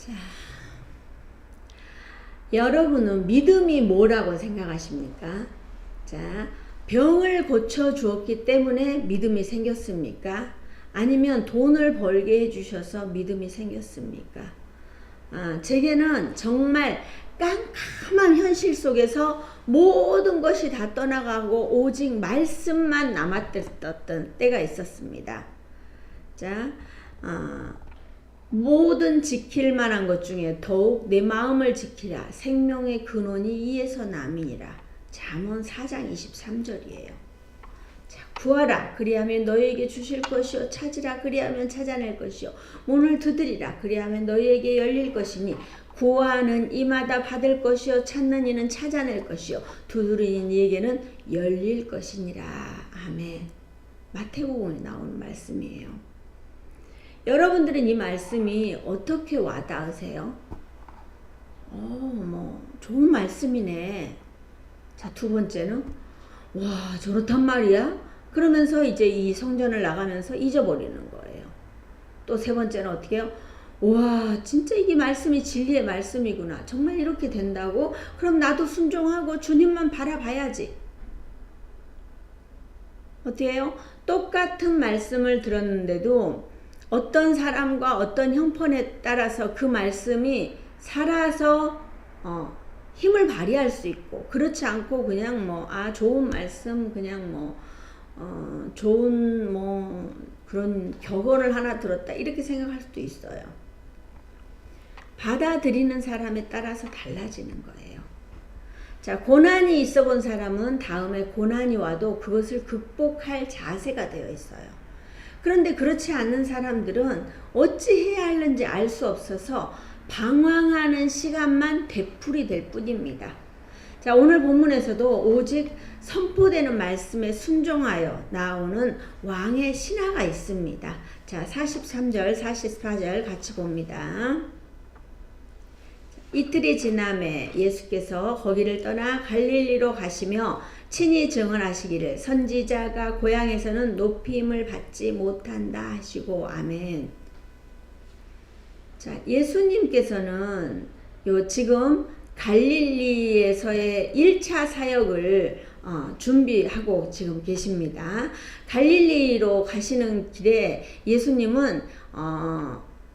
자, 여러분은 믿음이 뭐라고 생각하십니까? 자, 병을 고쳐 주었기 때문에 믿음이 생겼습니까? 아니면 돈을 벌게 해주셔서 믿음이 생겼습니까? 제게는 정말 깜깜한 현실 속에서 모든 것이 다 떠나가고 오직 말씀만 남았던 때가 있었습니다. 자, 모든 지킬 만한 것 중에 더욱 내 마음을 지키라. 생명의 근원이 이에서 남이니라. 잠언 4장 23절이에요. 자, 구하라. 그리하면 너희에게 주실 것이요. 찾으라. 그리하면 찾아낼 것이요. 문을 두드리라. 그리하면 너희에게 열릴 것이니 구하는 이마다 받을 것이요. 찾는 이는 찾아낼 것이요. 두드리는 이에게는 열릴 것이니라. 아멘. 마태복음에 나오는 말씀이에요. 여러분들은 이 말씀이 어떻게 와닿으세요? 좋은 말씀이네. 자, 두 번째는, 와, 저렇단 말이야? 그러면서 이제 이 성전을 나가면서 잊어버리는 거예요. 또 세 번째는 어떻게 해요? 와, 진짜 이게 말씀이 진리의 말씀이구나. 정말 이렇게 된다고? 그럼 나도 순종하고 주님만 바라봐야지. 어떻게 해요? 똑같은 말씀을 들었는데도 어떤 사람과 어떤 형편에 따라서 그 말씀이 살아서 힘을 발휘할 수 있고, 그렇지 않고 그냥 좋은 말씀, 그냥 좋은 그런 격언을 하나 들었다 이렇게 생각할 수도 있어요. 받아들이는 사람에 따라서 달라지는 거예요. 자, 고난이 있어 본 사람은 다음에 고난이 와도 그것을 극복할 자세가 되어 있어요. 그런데 그렇지 않는 사람들은 어찌 해야 하는지 알 수 없어서 방황하는 시간만 되풀이 될 뿐입니다. 자, 오늘 본문에서도 오직 선포되는 말씀에 순종하여 나오는 왕의 신하가 있습니다. 자, 43절, 44절 같이 봅니다. 이틀이 지남에 예수께서 거기를 떠나 갈릴리로 가시며 친히 증언하시기를 선지자가 고향에서는 높임을 받지 못한다 하시고 아멘. 자, 예수님께서는 지금 갈릴리에서의 1차 사역을 준비하고 지금 계십니다. 갈릴리로 가시는 길에 예수님은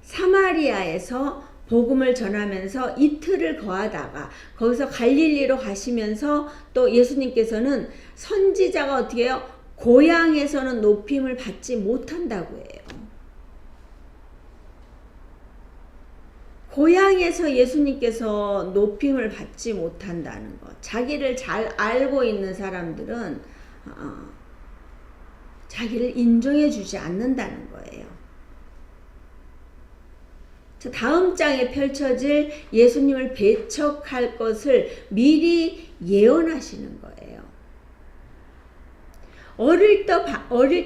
사마리아에서 복음을 전하면서 이틀을 거하다가 거기서 갈릴리로 가시면서 또 예수님께서는 선지자가 어떻게 해요? 고향에서는 높임을 받지 못한다고 해요. 고향에서 예수님께서 높임을 받지 못한다는 것. 자기를 잘 알고 있는 사람들은 자기를 인정해 주지 않는다는 거예요. 자, 다음 장에 펼쳐질 예수님을 배척할 것을 미리 예언하시는 거예요. 어릴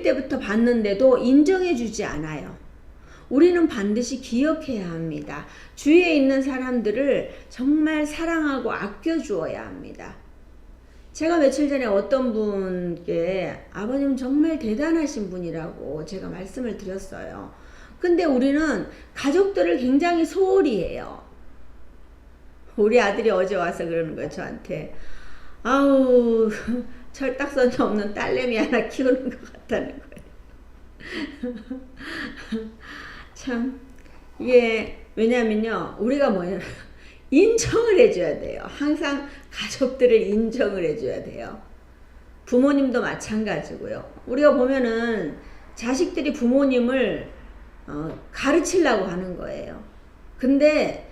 때부터 봤는데도 인정해 주지 않아요. 우리는 반드시 기억해야 합니다. 주위에 있는 사람들을 정말 사랑하고 아껴주어야 합니다. 제가 며칠 전에 어떤 분께 아버님 정말 대단하신 분이라고 제가 말씀을 드렸어요. 근데 우리는 가족들을 굉장히 소홀히 해요. 우리 아들이 어제 와서 그러는 거예요, 저한테. 아우, 철딱선이 없는 딸내미 하나 키우는 것 같다는 거예요. 참, 이게, 왜냐면요, 우리가 인정을 해줘야 돼요. 항상 가족들을 인정을 해줘야 돼요. 부모님도 마찬가지고요. 우리가 보면은 자식들이 부모님을 가르치려고 하는 거예요. 근데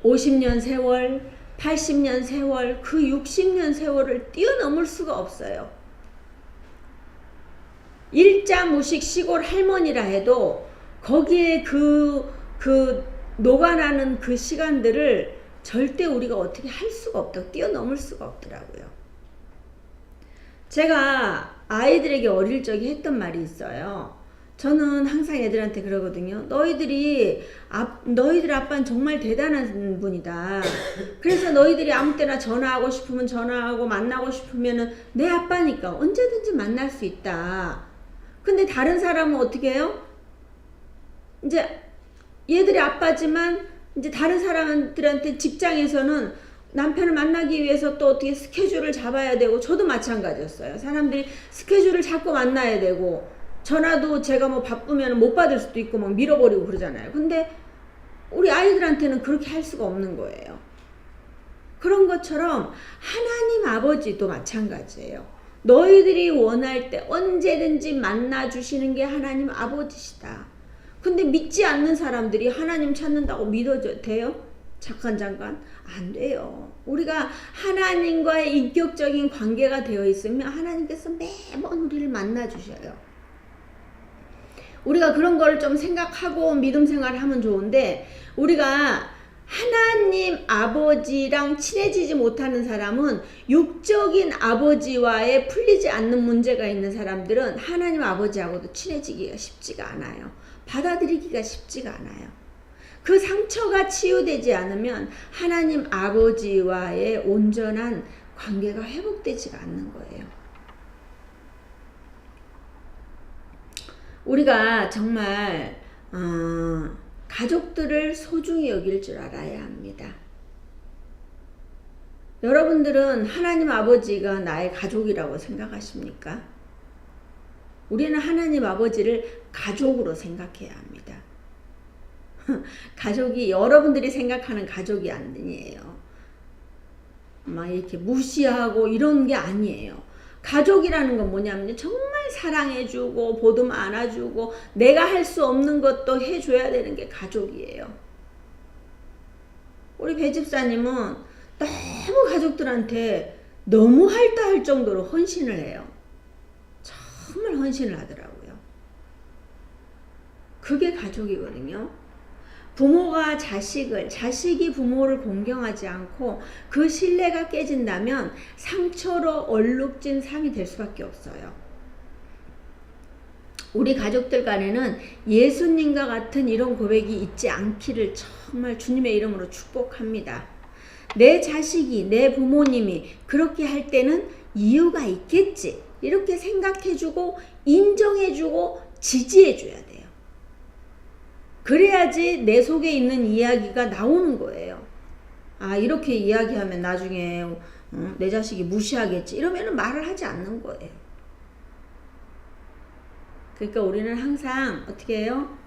50년 세월, 80년 세월, 그 60년 세월을 뛰어넘을 수가 없어요. 일자무식 시골 할머니라 해도 거기에 그 녹아나는 그 시간들을 절대 우리가 어떻게 할 수가 없다고, 뛰어넘을 수가 없더라고요. 제가 아이들에게 어릴 적에 했던 말이 있어요. 저는 항상 애들한테 그러거든요. 너희들 아빠는 정말 대단한 분이다. 그래서 너희들이 아무 때나 전화하고 싶으면 전화하고 만나고 싶으면은 내 아빠니까 언제든지 만날 수 있다. 근데 다른 사람은 어떻게 해요? 이제 얘들이 아빠지만 이제 다른 사람들한테 직장에서는 남편을 만나기 위해서 또 어떻게 스케줄을 잡아야 되고, 저도 마찬가지였어요. 사람들이 스케줄을 잡고 만나야 되고, 전화도 제가 뭐 바쁘면 못 받을 수도 있고 막 밀어버리고 그러잖아요. 근데 우리 아이들한테는 그렇게 할 수가 없는 거예요. 그런 것처럼 하나님 아버지도 마찬가지예요. 너희들이 원할 때 언제든지 만나주시는 게 하나님 아버지시다. 근데 믿지 않는 사람들이 하나님 찾는다고 믿어도 돼요? 잠깐 안 돼요. 우리가 하나님과의 인격적인 관계가 되어 있으면 하나님께서 매번 우리를 만나 주셔요. 우리가 그런 걸 좀 생각하고 믿음 생활을 하면 좋은데, 우리가 하나님 아버지랑 친해지지 못하는 사람은, 육적인 아버지와의 풀리지 않는 문제가 있는 사람들은 하나님 아버지하고도 친해지기가 쉽지가 않아요. 받아들이기가 쉽지가 않아요. 그 상처가 치유되지 않으면 하나님 아버지와의 온전한 관계가 회복되지가 않는 거예요. 우리가 정말 가족들을 소중히 여길 줄 알아야 합니다. 여러분들은 하나님 아버지가 나의 가족이라고 생각하십니까? 우리는 하나님 아버지를 가족으로 생각해야 합니다. 가족이 여러분들이 생각하는 가족이 아니에요. 막 이렇게 무시하고 이런 게 아니에요. 가족이라는 건 뭐냐면요, 정말 사랑해주고 보듬 안아주고 내가 할 수 없는 것도 해줘야 되는 게 가족이에요. 우리 배 집사님은 너무 가족들한테 너무 할다할 정도로 헌신을 해요. 정말 헌신을 하더라고요. 그게 가족이거든요. 부모가 자식이 부모를 공경하지 않고 그 신뢰가 깨진다면 상처로 얼룩진 삶이 될 수밖에 없어요. 우리 가족들 간에는 예수님과 같은 이런 고백이 있지 않기를 정말 주님의 이름으로 축복합니다. 내 자식이, 내 부모님이 그렇게 할 때는 이유가 있겠지, 이렇게 생각해주고 인정해주고 지지해줘야 돼요. 그래야지 내 속에 있는 이야기가 나오는 거예요. 아, 이렇게 이야기하면 나중에 내 자식이 무시하겠지, 이러면 말을 하지 않는 거예요. 그러니까 우리는 항상 어떻게 해요?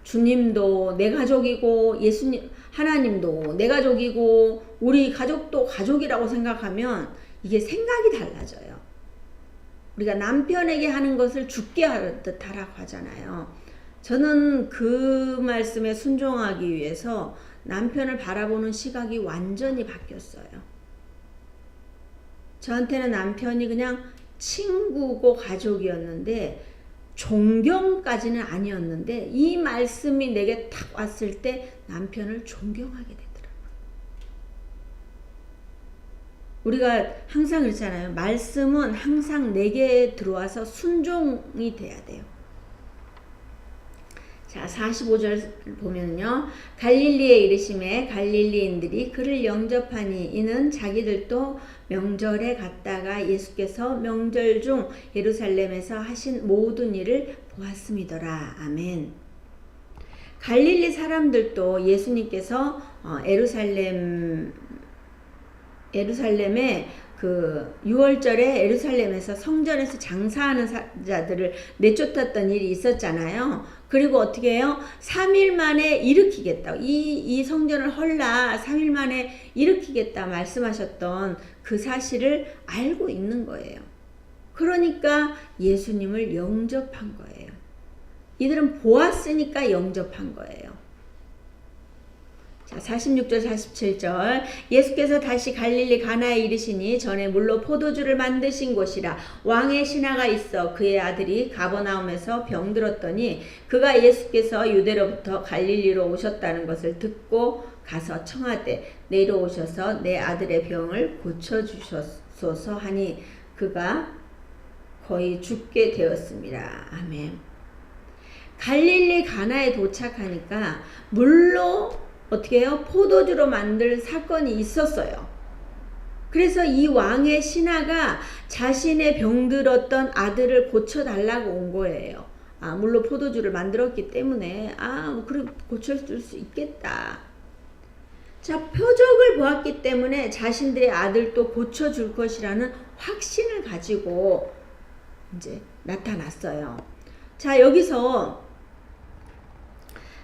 주님도 내 가족이고 예수님, 하나님도 내 가족이고 우리 가족도 가족이라고 생각하면 이게 생각이 달라져요. 우리가 남편에게 하는 것을 죽게 하듯 하라고 하잖아요. 저는 그 말씀에 순종하기 위해서 남편을 바라보는 시각이 완전히 바뀌었어요. 저한테는 남편이 그냥 친구고 가족이었는데 존경까지는 아니었는데, 이 말씀이 내게 탁 왔을 때 남편을 존경하게 되더라고요. 우리가 항상 그렇잖아요. 말씀은 항상 내게 들어와서 순종이 돼야 돼요. 자, 45절 보면요. 갈릴리에 이르심에 갈릴리인들이 그를 영접하니 이는 자기들도 명절에 갔다가 예수께서 명절 중 예루살렘에서 하신 모든 일을 보았음이더라. 아멘. 갈릴리 사람들도 예수님께서 예루살렘에 그 6월절에 예루살렘에서 성전에서 장사하는 자들을 내쫓았던 일이 있었잖아요. 그리고 어떻게 해요? 3일 만에 일으키겠다. 이 성전을 헐라 3일 만에 일으키겠다 말씀하셨던 그 사실을 알고 있는 거예요. 그러니까 예수님을 영접한 거예요. 이들은 보았으니까 영접한 거예요. 자, 46절 47절 예수께서 다시 갈릴리 가나에 이르시니 전에 물로 포도주를 만드신 곳이라 왕의 신하가 있어 그의 아들이 가버나움에서 병들었더니 그가 예수께서 유대로부터 갈릴리로 오셨다는 것을 듣고 가서 청하되 내려오셔서 내 아들의 병을 고쳐주소서 하니 그가 거의 죽게 되었습니다. 아멘. 갈릴리 가나에 도착하니까 물로 어떻게 해요? 포도주로 만들 사건이 있었어요. 그래서 이 왕의 신하가 자신의 병들었던 아들을 고쳐달라고 온 거예요. 물로 포도주를 만들었기 때문에 그래 고쳐줄 수 있겠다. 자, 표적을 보았기 때문에 자신들의 아들도 고쳐줄 것이라는 확신을 가지고 이제 나타났어요. 자, 여기서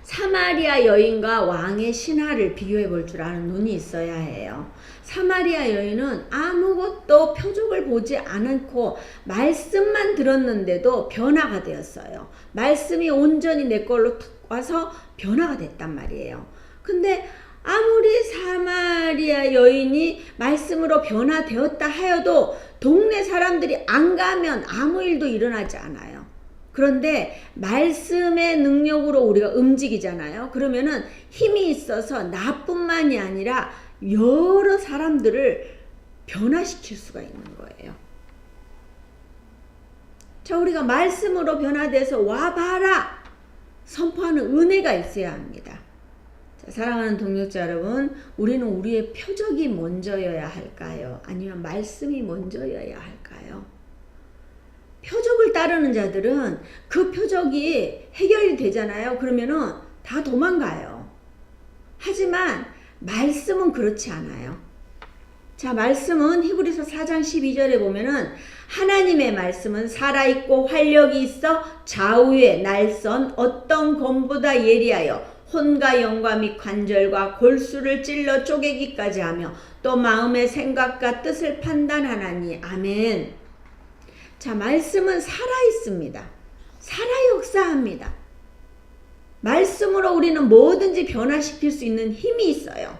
사마리아 여인과 왕의 신하를 비교해 볼 줄 아는 눈이 있어야 해요. 사마리아 여인은 아무것도 표적을 보지 않고 말씀만 들었는데도 변화가 되었어요. 말씀이 온전히 내 걸로 와서 변화가 됐단 말이에요. 근데 아무리 사마리아 여인이 말씀으로 변화되었다 하여도 동네 사람들이 안 가면 아무 일도 일어나지 않아요. 그런데 말씀의 능력으로 우리가 움직이잖아요. 그러면은 힘이 있어서 나뿐만이 아니라 여러 사람들을 변화시킬 수가 있는 거예요. 자, 우리가 말씀으로 변화돼서 와봐라 선포하는 은혜가 있어야 합니다. 자, 사랑하는 동역자 여러분, 우리는 우리의 표적이 먼저여야 할까요? 아니면 말씀이 먼저여야 할까요? 표적을 따르는 자들은 그 표적이 해결이 되잖아요. 그러면은 다 도망가요. 하지만 말씀은 그렇지 않아요. 자, 말씀은 히브리서 4장 12절에 보면은 하나님의 말씀은 살아있고 활력이 있어 좌우에 날선 어떤 검보다 예리하여 혼과 영과 및 관절과 골수를 찔러 쪼개기까지 하며 또 마음의 생각과 뜻을 판단하나니. 아멘. 자, 말씀은 살아있습니다. 살아 역사합니다. 말씀으로 우리는 뭐든지 변화시킬 수 있는 힘이 있어요.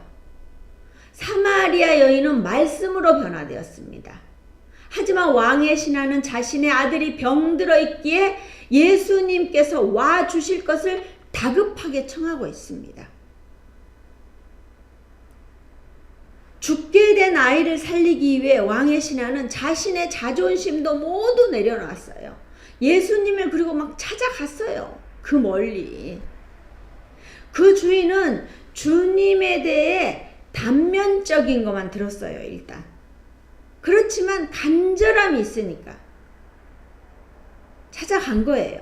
사마리아 여인은 말씀으로 변화되었습니다. 하지만 왕의 신하는 자신의 아들이 병들어 있기에 예수님께서 와 주실 것을 다급하게 청하고 있습니다. 죽게 된 아이를 살리기 위해 왕의 신하는 자신의 자존심도 모두 내려놨어요. 예수님을 그리고 막 찾아갔어요. 그 멀리. 그 주인은 주님에 대해 단면적인 것만 들었어요. 일단. 그렇지만 간절함이 있으니까 찾아간 거예요.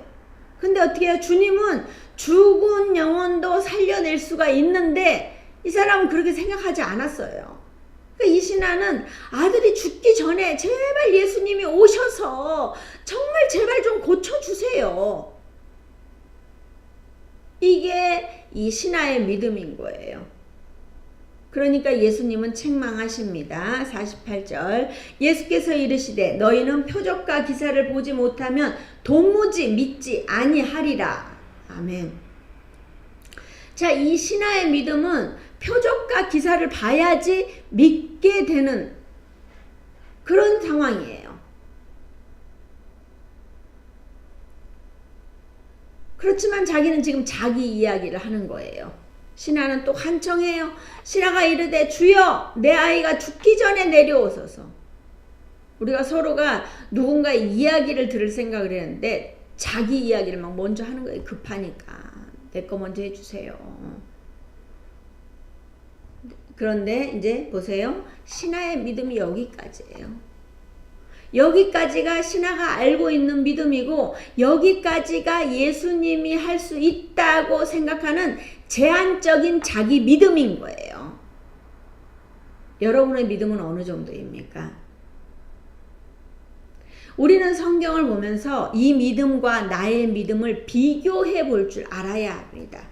근데 어떻게 해요? 주님은 죽은 영혼도 살려낼 수가 있는데 이 사람은 그렇게 생각하지 않았어요. 그러니까 이 신하는 아들이 죽기 전에 제발 예수님이 오셔서 정말 제발 좀 고쳐주세요. 이게 이 신하의 믿음인 거예요. 그러니까 예수님은 책망하십니다. 48절 예수께서 이르시되 너희는 표적과 기사를 보지 못하면 도무지 믿지 아니하리라. 아멘. 자, 이 신하의 믿음은 표적과 기사를 봐야지 믿게 되는 그런 상황이에요. 그렇지만 자기는 지금 자기 이야기를 하는 거예요. 신하는 또 한청해요. 신하가 이르되 주여 내 아이가 죽기 전에 내려오소서. 우리가 서로가 누군가의 이야기를 들을 생각을 했는데 자기 이야기를 막 먼저 하는 거예요. 급하니까. 내 거 먼저 해주세요. 그런데 이제 보세요. 신하의 믿음이 여기까지예요. 여기까지가 신하가 알고 있는 믿음이고 여기까지가 예수님이 할 수 있다고 생각하는 제한적인 자기 믿음인 거예요. 여러분의 믿음은 어느 정도입니까? 우리는 성경을 보면서 이 믿음과 나의 믿음을 비교해 볼 줄 알아야 합니다.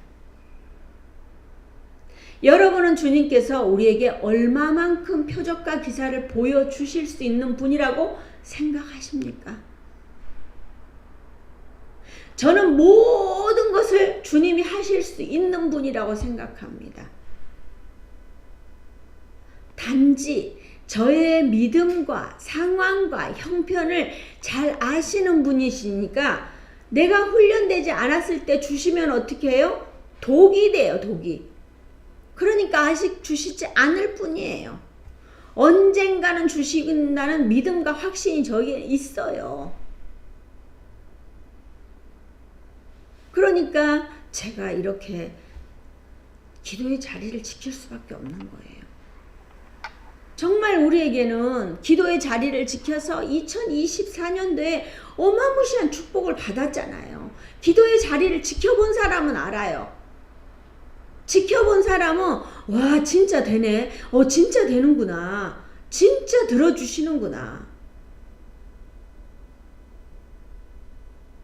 여러분은 주님께서 우리에게 얼마만큼 표적과 기사를 보여주실 수 있는 분이라고 생각하십니까? 저는 모든 것을 주님이 하실 수 있는 분이라고 생각합니다. 단지 저의 믿음과 상황과 형편을 잘 아시는 분이시니까 내가 훈련되지 않았을 때 주시면 어떻게 해요? 독이 돼요, 독이. 그러니까 아직 주시지 않을 뿐이에요. 언젠가는 주신다는 믿음과 확신이 저기에 있어요. 그러니까 제가 이렇게 기도의 자리를 지킬 수밖에 없는 거예요. 정말 우리에게는 기도의 자리를 지켜서 2024년도에 어마무시한 축복을 받았잖아요. 기도의 자리를 지켜본 사람은 알아요. 지켜본 사람은 와 진짜 되네. 진짜 되는구나. 진짜 들어주시는구나.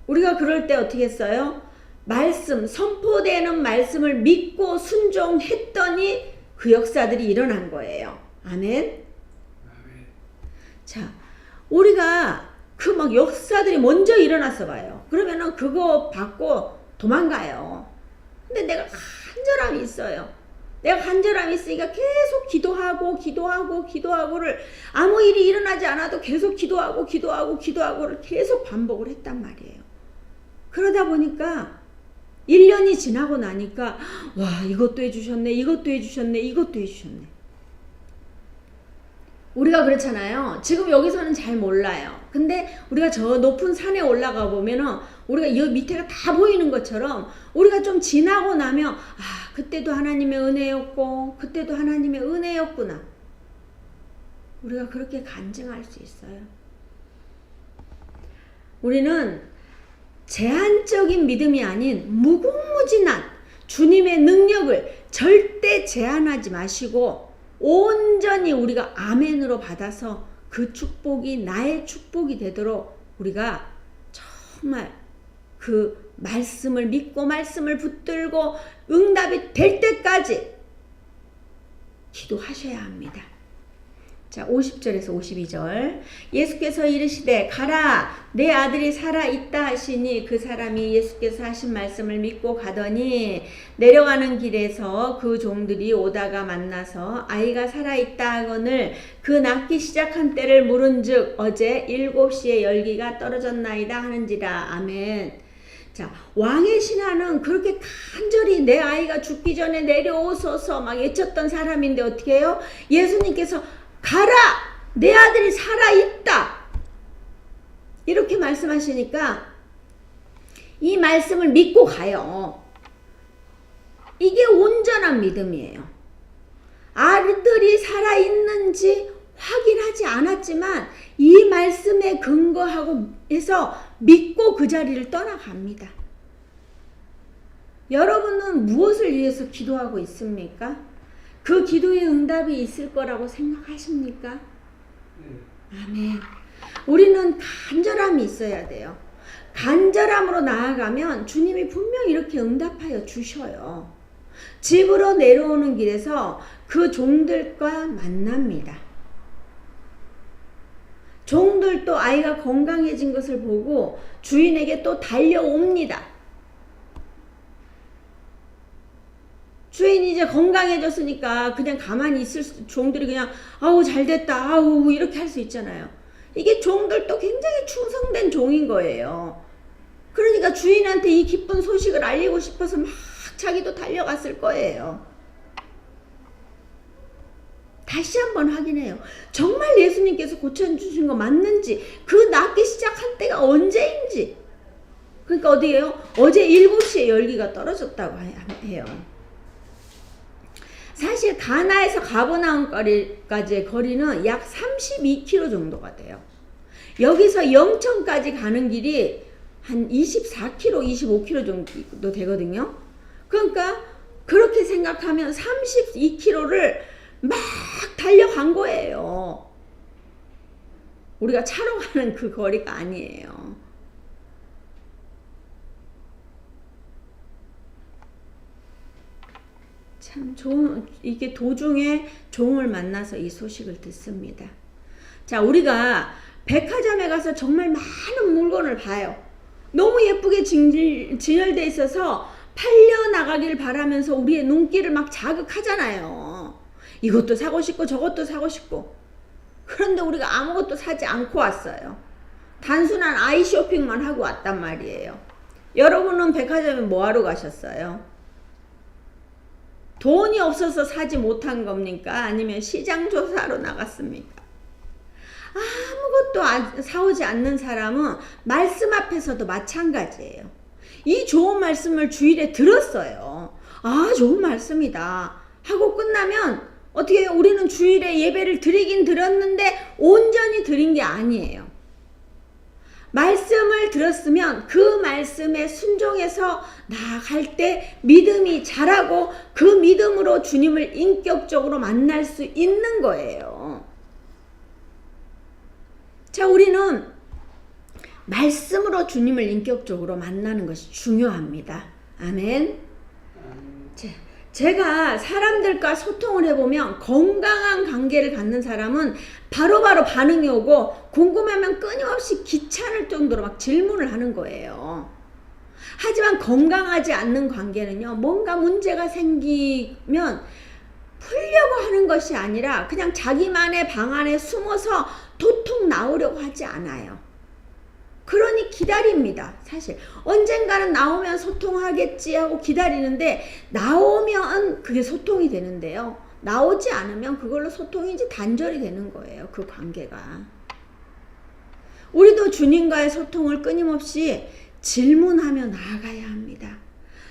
우리가 그럴 때 어떻게 했어요? 말씀, 선포되는 말씀을 믿고 순종했더니 그 역사들이 일어난 거예요. 아멘. 자, 우리가 그 막 역사들이 먼저 일어났어 봐요. 그러면은 그거 받고 도망가요. 근데 내가 간절함이 있어요. 내가 간절함이 있으니까 계속 기도하고를 아무 일이 일어나지 않아도 계속 기도하고를 계속 반복을 했단 말이에요. 그러다 보니까 1년이 지나고 나니까 와 이것도 해주셨네. 우리가 그렇잖아요. 지금 여기서는 잘 몰라요. 근데 우리가 저 높은 산에 올라가 보면은 우리가 이 밑에가 다 보이는 것처럼 우리가 좀 지나고 나면 그때도 하나님의 은혜였고 그때도 하나님의 은혜였구나. 우리가 그렇게 간증할 수 있어요. 우리는 제한적인 믿음이 아닌 무궁무진한 주님의 능력을 절대 제한하지 마시고 온전히 우리가 아멘으로 받아서 그 축복이 나의 축복이 되도록 우리가 정말 그 말씀을 믿고 말씀을 붙들고 응답이 될 때까지 기도하셔야 합니다. 자, 50절에서 52절. 예수께서 이르시되 가라 내 아들이 살아있다 하시니 그 사람이 예수께서 하신 말씀을 믿고 가더니 내려가는 길에서 그 종들이 오다가 만나서 아이가 살아있다 하거늘 그 낳기 시작한 때를 물은즉 어제 7시에 열기가 떨어졌나이다 하는지라. 아멘. 자, 왕의 신하는 그렇게 간절히 내 아이가 죽기 전에 내려오소서 막 외쳤던 사람인데 어떻게 해요? 예수님께서 가라! 내 아들이 살아있다! 이렇게 말씀하시니까 이 말씀을 믿고 가요. 이게 온전한 믿음이에요. 아들이 살아있는지 확인하지 않았지만 이 말씀에 근거하고 해서 믿고 그 자리를 떠나갑니다. 여러분은 무엇을 위해서 기도하고 있습니까? 그 기도의 응답이 있을 거라고 생각하십니까? 아멘. 우리는 간절함이 있어야 돼요. 간절함으로 나아가면 주님이 분명히 이렇게 응답하여 주셔요. 집으로 내려오는 길에서 그 종들과 만납니다. 종들도 아이가 건강해진 것을 보고 주인에게 또 달려옵니다. 주인이 이제 건강해졌으니까 그냥 가만히 있을 종들이 그냥 아우 잘됐다 아우 이렇게 할 수 있잖아요. 이게 종들도 굉장히 충성된 종인 거예요. 그러니까 주인한테 이 기쁜 소식을 알리고 싶어서 막 자기도 달려갔을 거예요. 다시 한번 확인해요. 정말 예수님께서 고쳐주신 거 맞는지, 그 낫기 시작한 때가 언제인지. 그러니까 어디예요? 어제 7시에 열기가 떨어졌다고 해요. 사실 가나에서 가버나움까지의 거리는 약 32km 정도가 돼요. 여기서 영천까지 가는 길이 한 24km, 25km 정도 되거든요. 그러니까 그렇게 생각하면 32km를 막 달려간 거예요. 우리가 차로 가는 그 거리가 아니에요. 참 좋은, 이게 도중에 종을 만나서 이 소식을 듣습니다. 자, 우리가 백화점에 가서 정말 많은 물건을 봐요. 너무 예쁘게 진열되어 있어서 팔려나가길 바라면서 우리의 눈길을 막 자극하잖아요. 이것도 사고 싶고 저것도 사고 싶고. 그런데 우리가 아무것도 사지 않고 왔어요. 단순한 아이 쇼핑만 하고 왔단 말이에요. 여러분은 백화점에 뭐하러 가셨어요? 돈이 없어서 사지 못한 겁니까? 아니면 시장 조사로 나갔습니까? 아무것도 사오지 않는 사람은 말씀 앞에서도 마찬가지예요. 이 좋은 말씀을 주일에 들었어요. 아, 좋은 말씀이다 하고 끝나면 어떻게 해요? 우리는 주일에 예배를 드리긴 드렸는데 온전히 드린 게 아니에요. 말씀을 들었으면 그 말씀에 순종해서 나아갈 때 믿음이 자라고 그 믿음으로 주님을 인격적으로 만날 수 있는 거예요. 자, 우리는 말씀으로 주님을 인격적으로 만나는 것이 중요합니다. 아멘. 제가 사람들과 소통을 해보면 건강한 관계를 갖는 사람은 바로바로 반응이 오고 궁금하면 끊임없이 귀찮을 정도로 막 질문을 하는 거예요. 하지만 건강하지 않는 관계는요, 뭔가 문제가 생기면 풀려고 하는 것이 아니라 그냥 자기만의 방 안에 숨어서 도통 나오려고 하지 않아요. 그러니 기다립니다. 사실 언젠가는 나오면 소통하겠지 하고 기다리는데 나오면 그게 소통이 되는데요. 나오지 않으면 그걸로 소통이 이제 단절이 되는 거예요. 그 관계가. 우리도 주님과의 소통을 끊임없이 질문하며 나아가야 합니다.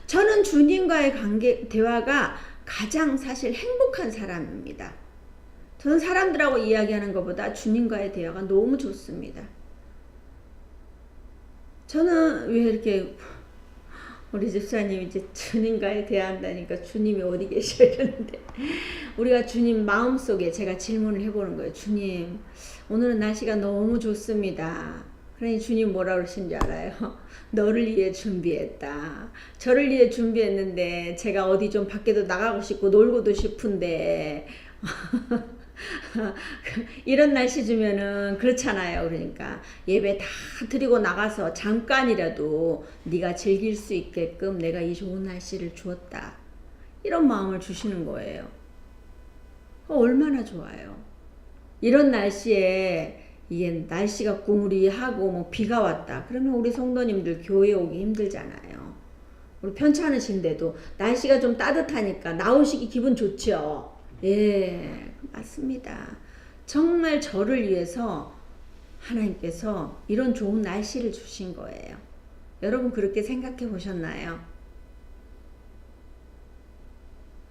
저는 주님과의 관계 대화가 가장 사실 행복한 사람입니다. 저는 사람들하고 이야기하는 것보다 주님과의 대화가 너무 좋습니다. 저는 왜 이렇게 우리 집사님이 이제 주님과의 대화한다니까 주님이 어디 계셔 이러는데 우리가 주님 마음속에 제가 질문을 해보는 거예요. 주님, 오늘은 날씨가 너무 좋습니다. 그러니 주님 뭐라 그러신 줄 알아요? 너를 위해 준비했다. 저를 위해 준비했는데 제가 어디 좀 밖에도 나가고 싶고 놀고도 싶은데 이런 날씨 주면은 그렇잖아요. 그러니까 예배 다 드리고 나가서 잠깐이라도 네가 즐길 수 있게끔 내가 이 좋은 날씨를 주었다. 이런 마음을 주시는 거예요. 얼마나 좋아요. 이런 날씨에 이게 날씨가 구무리하고 뭐 비가 왔다. 그러면 우리 성도님들 교회 오기 힘들잖아요. 우리 편찮으신데도 날씨가 좀 따뜻하니까 나오시기 기분 좋죠. 예, 맞습니다. 정말 저를 위해서 하나님께서 이런 좋은 날씨를 주신 거예요. 여러분 그렇게 생각해 보셨나요?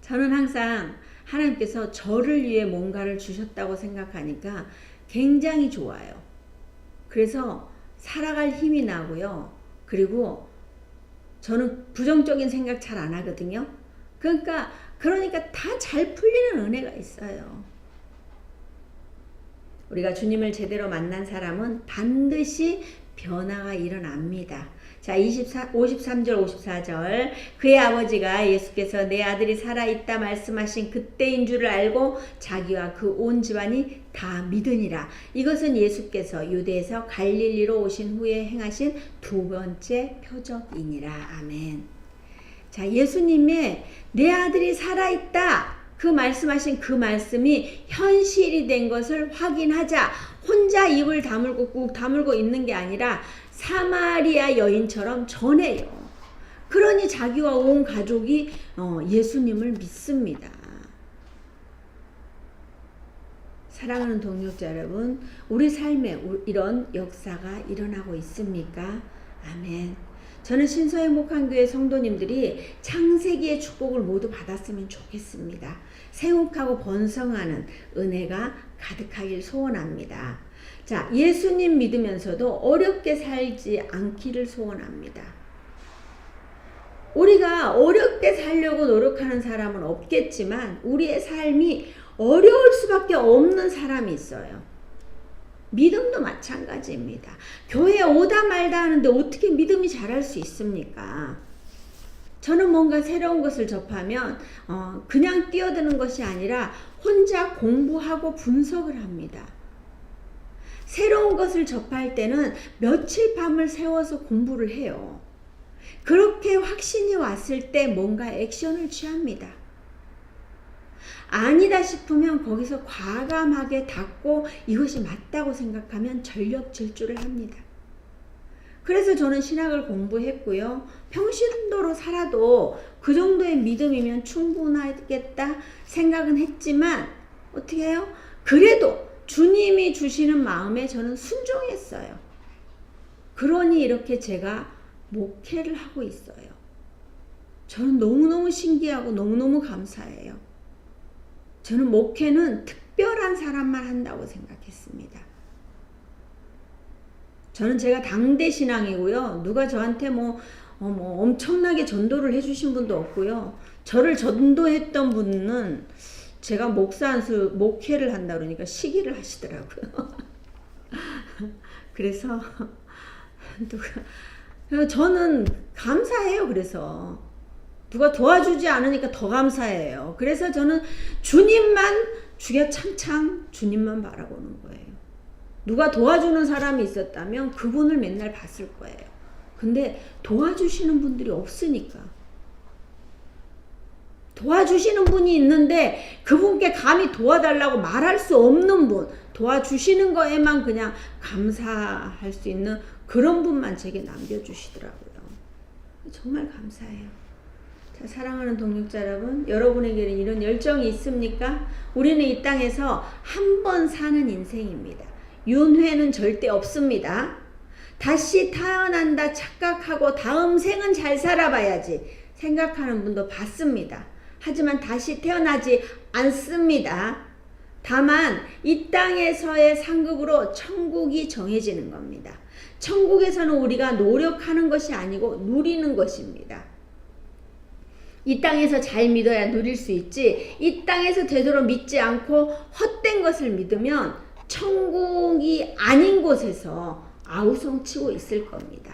저는 항상 하나님께서 저를 위해 뭔가를 주셨다고 생각하니까 굉장히 좋아요. 그래서 살아갈 힘이 나고요. 그리고 저는 부정적인 생각 잘 안 하거든요. 그러니까 다 잘 풀리는 은혜가 있어요. 우리가 주님을 제대로 만난 사람은 반드시 변화가 일어납니다. 자, 53절 54절 그의 아버지가 예수께서 내 아들이 살아있다 말씀하신 그때인 줄을 알고 자기와 그 온 집안이 다 믿으니라. 이것은 예수께서 유대에서 갈릴리로 오신 후에 행하신 두 번째 표적이니라. 아멘. 자, 예수님의 내 아들이 살아있다 그 말씀하신 그 말씀이 현실이 된 것을 확인하자 혼자 입을 다물고 꾹 다물고 있는 게 아니라 사마리아 여인처럼 전해요. 그러니 자기와 온 가족이 예수님을 믿습니다. 사랑하는 동역자 여러분, 우리 삶에 이런 역사가 일어나고 있습니까? 아멘. 저는 신서행복한교회 성도님들이 창세기의 축복을 모두 받았으면 좋겠습니다. 생육하고 번성하는 은혜가 가득하길 소원합니다. 자, 예수님 믿으면서도 어렵게 살지 않기를 소원합니다. 우리가 어렵게 살려고 노력하는 사람은 없겠지만 우리의 삶이 어려울 수밖에 없는 사람이 있어요. 믿음도 마찬가지입니다. 교회에 오다 말다 하는데 어떻게 믿음이 자랄 수 있습니까? 저는 뭔가 새로운 것을 접하면 그냥 뛰어드는 것이 아니라 혼자 공부하고 분석을 합니다. 새로운 것을 접할 때는 며칠 밤을 새워서 공부를 해요. 그렇게 확신이 왔을 때 뭔가 액션을 취합니다. 아니다 싶으면 거기서 과감하게 닫고 이것이 맞다고 생각하면 전력 질주를 합니다. 그래서 저는 신학을 공부했고요. 평신도로 살아도 그 정도의 믿음이면 충분하겠다 생각은 했지만 어떻게 해요? 그래도 주님이 주시는 마음에 저는 순종했어요. 그러니 이렇게 제가 목회를 하고 있어요. 저는 너무너무 신기하고 너무너무 감사해요. 저는 목회는 특별한 사람만 한다고 생각했습니다. 저는 제가 당대 신앙이고요. 누가 저한테 엄청나게 전도를 해주신 분도 없고요. 저를 전도했던 분은 제가 목회를 한다 그러니까 시기를 하시더라고요. 그래서 저는 감사해요. 그래서 누가 도와주지 않으니까 더 감사해요. 그래서 저는 주님만 주야창창 주님만 바라보는 거예요. 누가 도와주는 사람이 있었다면 그분을 맨날 봤을 거예요. 근데 도와주시는 분들이 없으니까. 도와주시는 분이 있는데 그분께 감히 도와달라고 말할 수 없는 분, 도와주시는 거에만 그냥 감사할 수 있는 그런 분만 제게 남겨주시더라고요. 정말 감사해요. 자, 사랑하는 동역자 여러분, 여러분에게는 이런 열정이 있습니까? 우리는 이 땅에서 한 번 사는 인생입니다. 윤회는 절대 없습니다. 다시 태어난다 착각하고 다음 생은 잘 살아봐야지 생각하는 분도 봤습니다. 하지만 다시 태어나지 않습니다. 다만 이 땅에서의 상급으로 천국이 정해지는 겁니다. 천국에서는 우리가 노력하는 것이 아니고 누리는 것입니다. 이 땅에서 잘 믿어야 누릴 수 있지, 이 땅에서 되도록 믿지 않고 헛된 것을 믿으면 천국이 아닌 곳에서 아우성치고 있을 겁니다.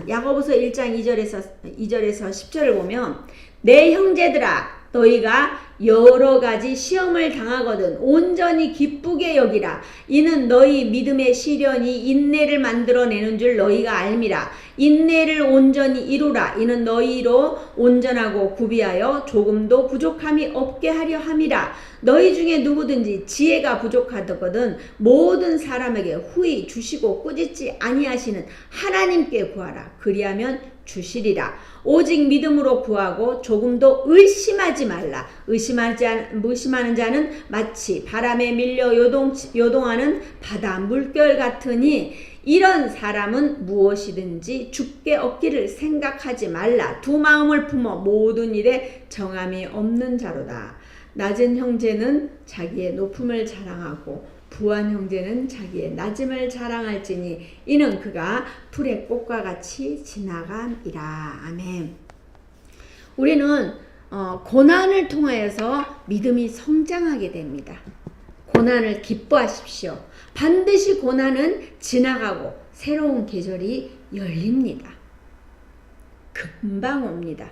야고보서 1장 2절에서 10절을 보면 내 형제들아 너희가 여러 가지 시험을 당하거든 온전히 기쁘게 여기라. 이는 너희 믿음의 시련이 인내를 만들어내는 줄 너희가 알미라. 인내를 온전히 이루라. 이는 너희로 온전하고 구비하여 조금도 부족함이 없게 하려 함이라. 너희 중에 누구든지 지혜가 부족하거든 모든 사람에게 후히 주시고 꾸짖지 아니하시는 하나님께 구하라. 그리하면 주시리라. 오직 믿음으로 구하고 조금도 의심하지 말라. 의심하는 자는 마치 바람에 밀려 요동하는 바다 물결 같으니 이런 사람은 무엇이든지 죽게 얻기를 생각하지 말라. 두 마음을 품어 모든 일에 정함이 없는 자로다. 낮은 형제는 자기의 높음을 자랑하고 부한 형제는 자기의 낮음을 자랑할지니 이는 그가 풀의 꽃과 같이 지나감이라. 아멘. 우리는 고난을 통하여서 믿음이 성장하게 됩니다. 고난을 기뻐하십시오. 반드시 고난은 지나가고 새로운 계절이 열립니다. 금방 옵니다.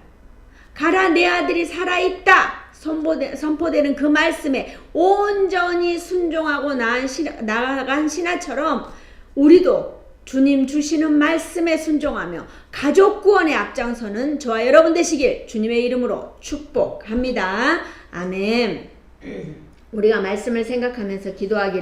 가라 내 아들이 살아있다 선포되는 그 말씀에 온전히 순종하고 나아간 신하처럼 우리도 주님 주시는 말씀에 순종하며 가족 구원의 앞장서는 저와 여러분 되시길 주님의 이름으로 축복합니다. 아멘. 우리가 말씀을 생각하면서 기도하기를